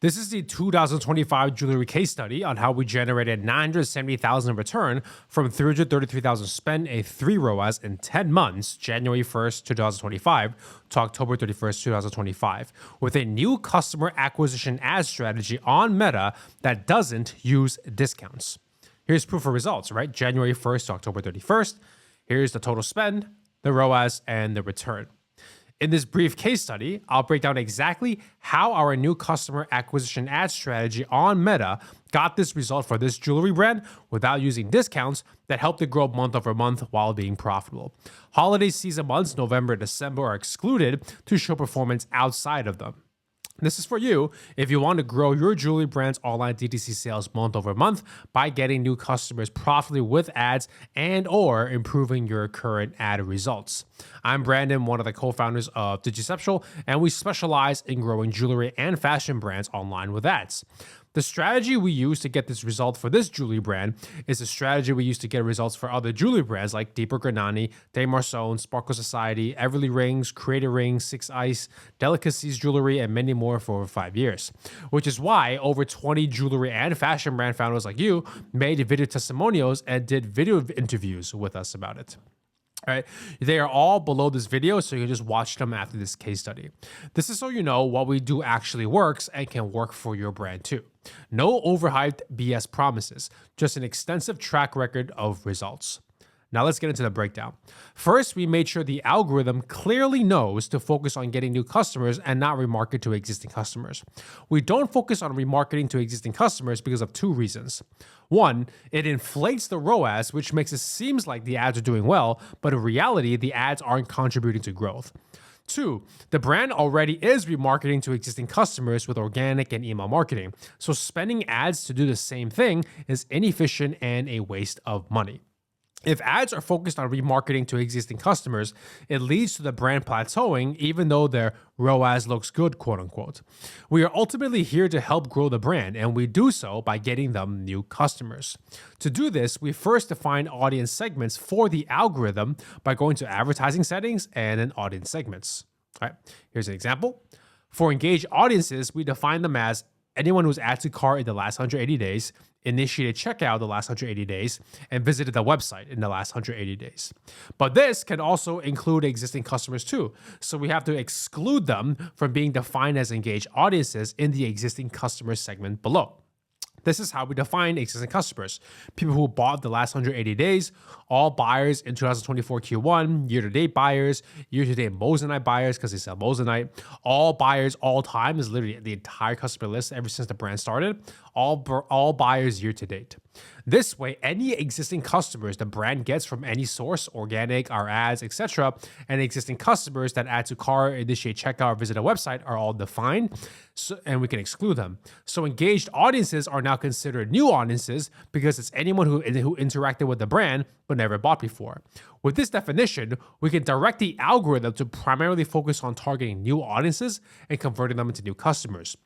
This is the 2025 jewelry case study on how we generated $970,000 in return from $333,000 spent, a 3 ROAS in 10 months, January 1st, 2025 to October 31st, 2025, with a new customer acquisition ad strategy on Meta that doesn't use discounts. Here's proof of results, right? January 1st to October 31st. Here's the total spend, the ROAS, and the return. In this brief case study, I'll break down exactly how our new customer acquisition ad strategy on Meta got this result for this jewelry brand without using discounts that helped it grow month over month while being profitable. Holiday season months, November and December, are excluded to show performance outside of them. This is for you if you want to grow your jewelry brand's online DTC sales month over month by getting new customers profitably with ads and or improving your current ad results. I'm Brandon, one of the co-founders of Digiceptual, and we specialize in growing jewelry and fashion brands online with ads. The strategy we use to get this result for this jewelry brand is the strategy we use to get results for other jewelry brands like Deepak Granani, Day Marson, Sparkle Society, Everly Rings, Creator Rings, Six Ice, Delicacies Jewelry, and many more for over 5 years. Which is why over 20 jewelry and fashion brand founders like you made video testimonials and did video interviews with us about it. All right, they are all below this video, so you can just watch them after this case study. This is so you know what we do actually works and can work for your brand too. No overhyped BS promises, just an extensive track record of results. Now let's get into the breakdown. First, we made sure the algorithm clearly knows to focus on getting new customers and not remarket to existing customers. We don't focus on remarketing to existing customers because of two reasons. One, it inflates the ROAS, which makes it seem like the ads are doing well, but in reality, the ads aren't contributing to growth. Two, the brand already is remarketing to existing customers with organic and email marketing, so spending ads to do the same thing is inefficient and a waste of money. If ads are focused on remarketing to existing customers, it leads to the brand plateauing even though their ROAS looks good, quote unquote. We are ultimately here to help grow the brand, and we do so by getting them new customers. To do this, we first define audience segments for the algorithm by going to advertising settings and then audience segments. All right, here's an example. For engaged audiences, we define them as anyone who's added to cart in the last 180 days, initiated checkout the last 180 days, and visited the website in the last 180 days. But this can also include existing customers too, so we have to exclude them from being defined as engaged audiences in the existing customer segment below. This is how we define existing customers. People who bought the last 180 days, all buyers in 2024 Q1, year-to-date buyers, year-to-date Moissanite buyers because they sell Moissanite, all buyers all time is literally the entire customer list ever since the brand started, all buyers year-to-date. This way, any existing customers the brand gets from any source, organic, our ads, etc., and existing customers that add to cart, initiate checkout, or visit a website are all defined, and we can exclude them. So engaged audiences are now considered new audiences because it's anyone who interacted with the brand but never bought before. With this definition, we can direct the algorithm to primarily focus on targeting new audiences and converting them into new customers,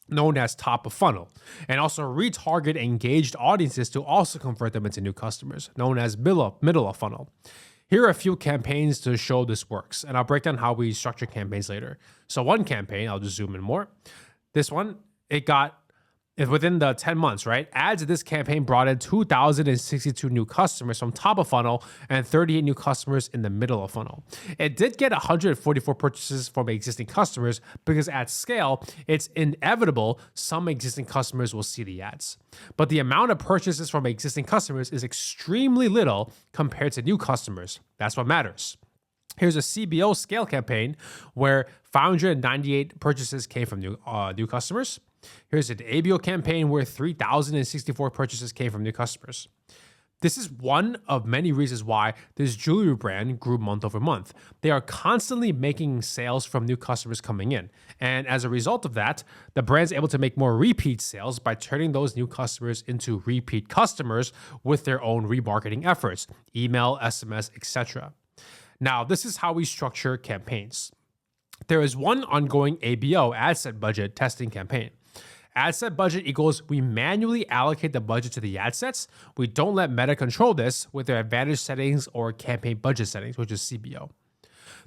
known as top of funnel, and also retarget engaged audiences to also convert them into new customers, known as middle of funnel. Here are a few campaigns to show this works, and I'll break down how we structure campaigns later. So one campaign, I'll just zoom in more. This one, it got within the 10 months, right? Ads in this campaign brought in 2,062 new customers from top of funnel and 38 new customers in the middle of funnel. It did get 144 purchases from existing customers because at scale, it's inevitable some existing customers will see the ads. But the amount of purchases from existing customers is extremely little compared to new customers. That's what matters. Here's a CBO scale campaign where 598 purchases came from new customers. Here's an ABO campaign where 3,064 purchases came from new customers. This is one of many reasons why this jewelry brand grew month over month. They are constantly making sales from new customers coming in. And as a result of that, the brand's able to make more repeat sales by turning those new customers into repeat customers with their own remarketing efforts, email, SMS, etc. Now, this is how we structure campaigns. There is one ongoing ABO, ad set budget testing campaign. Ad set budget equals we manually allocate the budget to the ad sets. We don't let Meta control this with their advantage settings or campaign budget settings, which is CBO.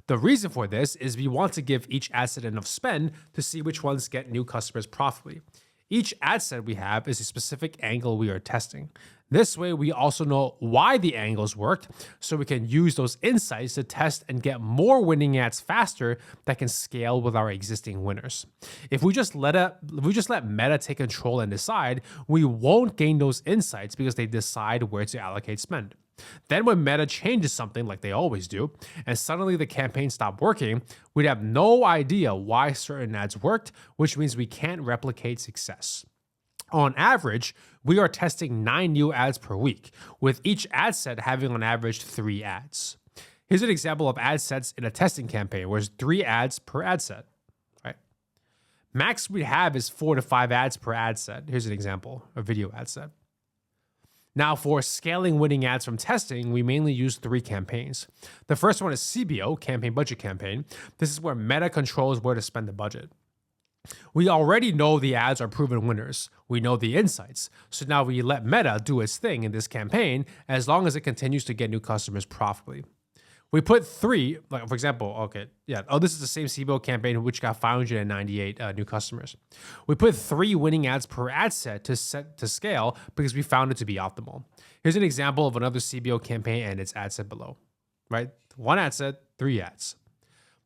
The reason for this is we want to give each ad set enough spend to see which ones get new customers profitably. Each ad set we have is a specific angle we are testing. This way, we also know why the angles worked, so we can use those insights to test and get more winning ads faster that can scale with our existing winners. If we just let Meta take control and decide, we won't gain those insights because they decide where to allocate spend. Then when Meta changes something like they always do, and suddenly the campaign stopped working, we'd have no idea why certain ads worked, which means we can't replicate success. On average, we are testing 9 new ads per week, with each ad set having on average 3 ads. Here's an example of ad sets in a testing campaign where it's 3 ads per ad set. Right? Max we have is 4 to 5 ads per ad set. Here's an example, a video ad set. Now, for scaling winning ads from testing, we mainly use 3 campaigns. The first one is CBO, Campaign Budget Campaign. This is where Meta controls where to spend the budget. We already know the ads are proven winners. We know the insights. So now we let Meta do its thing in this campaign as long as it continues to get new customers profitably. We put 3, like for example, this is the same CBO campaign which got 598 new customers. We put 3 winning ads per ad set to scale because we found it to be optimal. Here's an example of another CBO campaign and its ad set below, right? 1 ad set, 3 ads.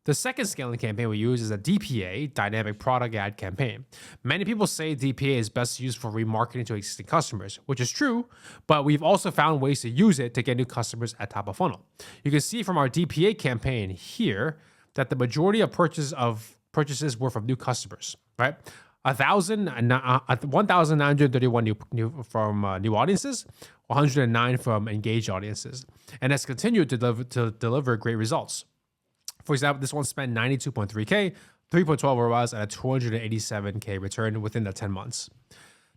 The second scaling campaign we use is a DPA, Dynamic Product Ad campaign. Many people say DPA is best used for remarketing to existing customers, which is true, but we've also found ways to use it to get new customers at top of funnel. You can see from our DPA campaign here that the majority of purchases were from new customers, right? 1,931 new from new audiences, 109 from engaged audiences, and has continued to deliver great results. For example, this one spent 92.3K, 3.12 ROAS, and a 287K return within the 10 months.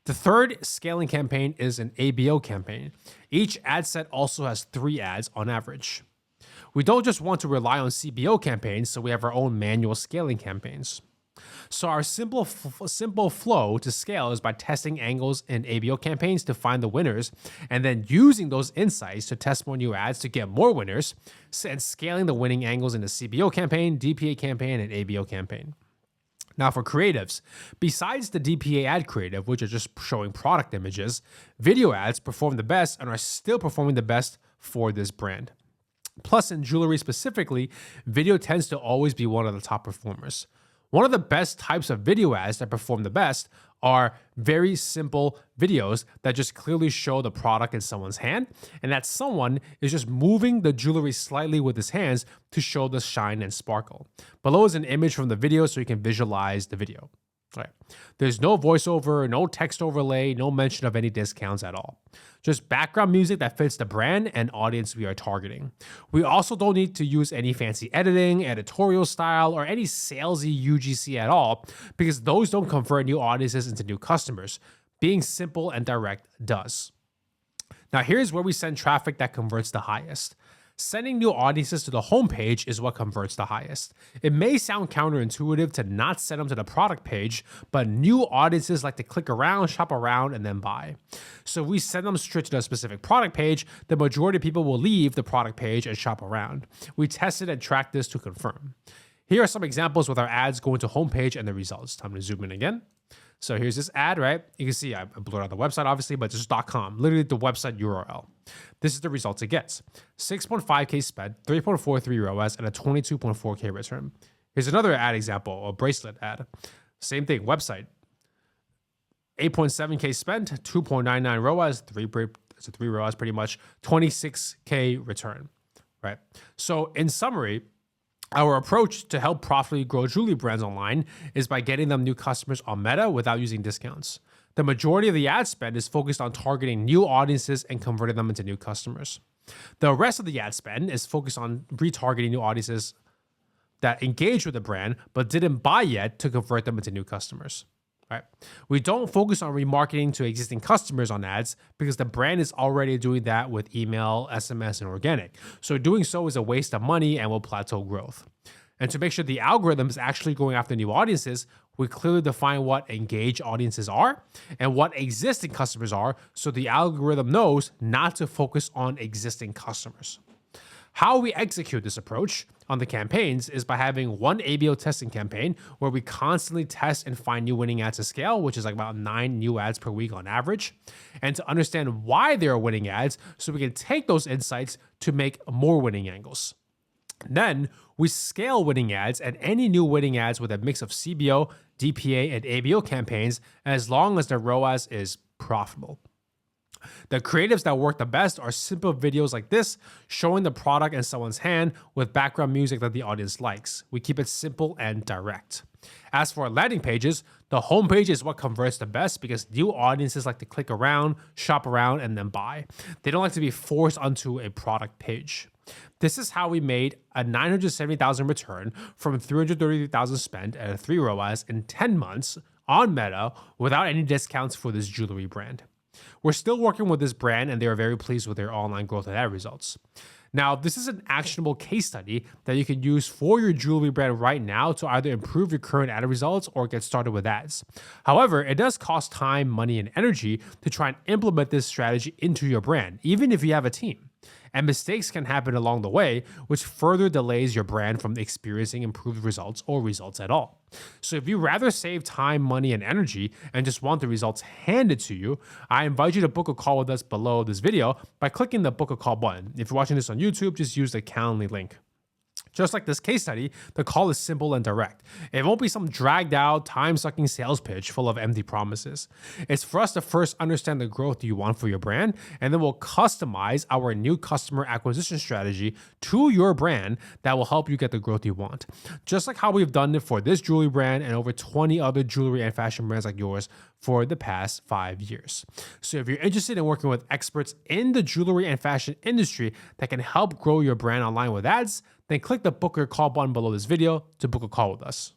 The third scaling campaign is an ABO campaign. Each ad set also has 3 ads on average. We don't just want to rely on CBO campaigns, so we have our own manual scaling campaigns. So our simple flow to scale is by testing angles in ABO campaigns to find the winners, and then using those insights to test more new ads to get more winners, and scaling the winning angles in the CBO campaign, DPA campaign, and ABO campaign. Now for creatives, besides the DPA ad creative, which are just showing product images, video ads perform the best and are still performing the best for this brand. Plus, in jewelry specifically, video tends to always be one of the top performers. One of the best types of video ads that perform the best are very simple videos that just clearly show the product in someone's hand, and that someone is just moving the jewelry slightly with his hands to show the shine and sparkle. Below is an image from the video so you can visualize the video. Right. There's no voiceover, no text overlay, no mention of any discounts at all. Just background music that fits the brand and audience we are targeting. We also don't need to use any fancy editing, editorial style, or any salesy UGC at all, because those don't convert new audiences into new customers. Being simple and direct does. Now here's where we send traffic that converts the highest. Sending new audiences to the homepage is what converts the highest. It may sound counterintuitive to not send them to the product page, but new audiences like to click around, shop around, and then buy. So if we send them straight to the specific product page, the majority of people will leave the product page and shop around. We tested and tracked this to confirm. Here are some examples with our ads going to homepage and the results. Time to zoom in again. So here's this ad, right? You can see I blurred out the website, obviously, but it's just .com, literally the website URL. This is the results it gets. 6.5K spent, 3.43 ROAS, and a 22.4K return. Here's another ad example, a bracelet ad. Same thing, website. 8.7K spent, 2.99 ROAS, 3 ROAS pretty much, 26K return, right? So in summary, our approach to help profitably grow jewelry brands online is by getting them new customers on Meta without using discounts. The majority of the ad spend is focused on targeting new audiences and converting them into new customers. The rest of the ad spend is focused on retargeting new audiences that engage with the brand but didn't buy yet to convert them into new customers. Right? We don't focus on remarketing to existing customers on ads because the brand is already doing that with email, SMS, and organic. So doing so is a waste of money and will plateau growth. And to make sure the algorithm is actually going after new audiences, we clearly define what engaged audiences are and what existing customers are so the algorithm knows not to focus on existing customers. How we execute this approach on the campaigns is by having one ABO testing campaign where we constantly test and find new winning ads to scale, which is like about 9 new ads per week on average, and to understand why they are winning ads so we can take those insights to make more winning angles. Then we scale winning ads and any new winning ads with a mix of CBO, DPA, and ABO campaigns as long as the ROAS is profitable. The creatives that work the best are simple videos like this, showing the product in someone's hand with background music that the audience likes. We keep it simple and direct. As for landing pages, the homepage is what converts the best because new audiences like to click around, shop around, and then buy. They don't like to be forced onto a product page. This is how we made a $970,000 return from $333,000 spent at a 3 ROAS in 10 months on Meta without any discounts for this jewelry brand. We're still working with this brand and they are very pleased with their online growth and ad results. Now, this is an actionable case study that you can use for your jewelry brand right now to either improve your current ad results or get started with ads. However, it does cost time, money, and energy to try and implement this strategy into your brand, even if you have a team. And mistakes can happen along the way, which further delays your brand from experiencing improved results or results at all. So if you rather save time, money, and energy and just want the results handed to you, I invite you to book a call with us below this video by clicking the book a call button. If you're watching this on YouTube, just use the Calendly link. Just like this case study, the call is simple and direct. It won't be some dragged out, time-sucking sales pitch full of empty promises. It's for us to first understand the growth you want for your brand, and then we'll customize our new customer acquisition strategy to your brand that will help you get the growth you want. Just like how we've done it for this jewelry brand and over 20 other jewelry and fashion brands like yours for the past 5 years. So if you're interested in working with experts in the jewelry and fashion industry that can help grow your brand online with ads, then click the book or call button below this video to book a call with us.